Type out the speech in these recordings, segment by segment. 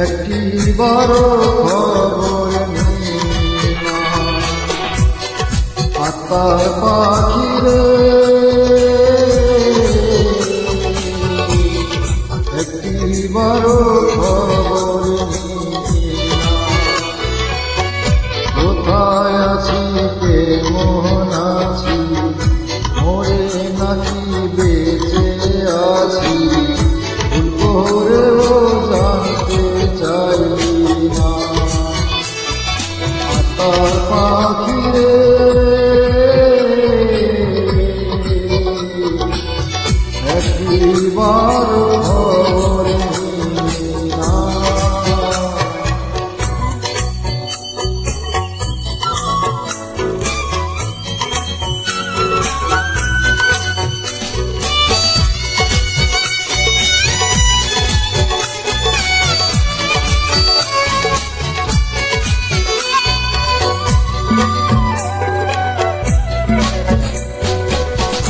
একটিবারও খবর নেই না। আত্মার পাখিরে একটিবারও খবর নেই না। কোথায় আছি কেমন আছি, মরে নাকি বেঁচে আছি, ভুল করেও জানতে চাই না। আত্মার পাখিরে একবার খবর নেই না।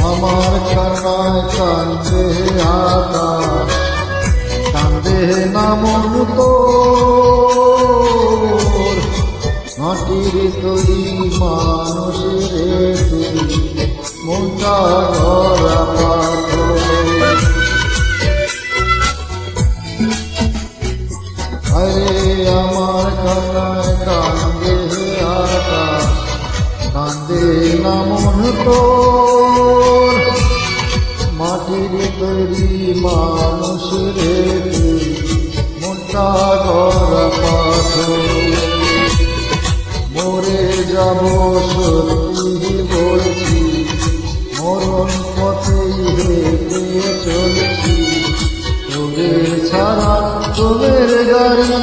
আমার কান্নায় কান্দে আকাশ, কান্দে না মন তোর, মাটির তৈরি মানুষের তুই মনটা গড়া পাথর। আরে আমার কান্নায় কান্দে আকাশ, কান্দে না মন তোর, মাটির তৈরি মানুষের মনটা গড়া পাথর। মরে যাব সত্যি বলছি, মরণ পথেই হেঁটে চলছি, তোরে ছাড়া তোদের গাড়ি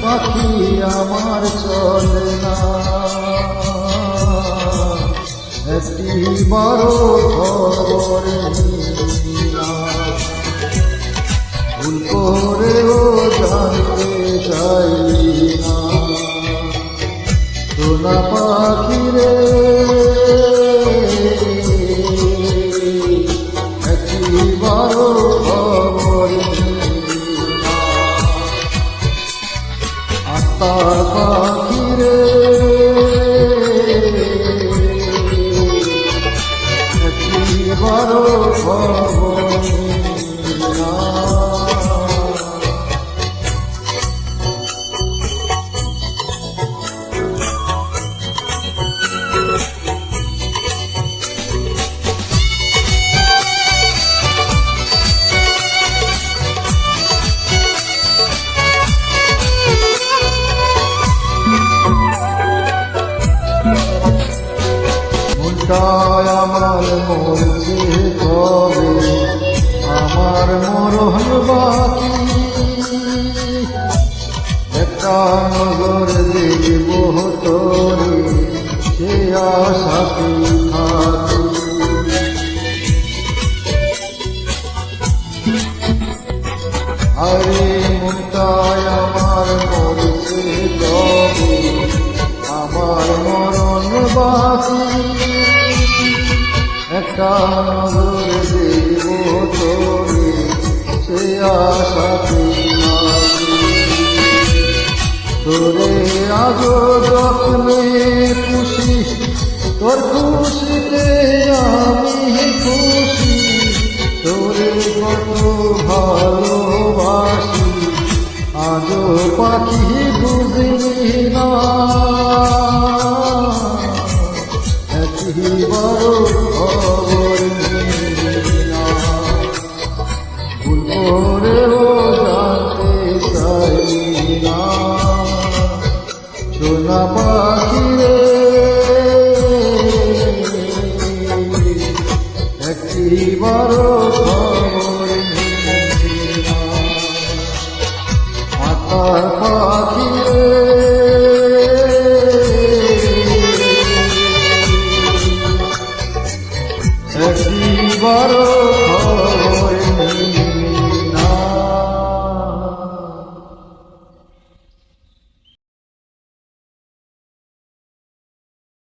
পাখি আমার চলে না। একটিবারও খবর নেই না। ভুল করেও জানতে চাই না। সোনা পাখিরে একটিবারও খবর নেই না। আত্মার পাখিরে একটিবারও খবর নেই না। মনটায় আমার মরছে কবে, আমার মরণ বাকি, একটা নজর দেখব তোরে সে আশাতে থাকি। আরে মনটায় আমার মরছে কবে, আমার মরণ বাকি, একটা নজর দেব তোরে সে আশাতে থাকি। তোরে আজ যত্নে খুশি, তোর খুশিতে আমি খুশি, তোরে কত ভালোবাসি, আজও পাখি বুঝিনি না। একটিবারও খবর নেই না। ভুল করেও জানতে চাই না। সোনা পাখিরে একটিবারও খবর নেই না। আত্মার পাখিরে একটিবারও খবর নেই।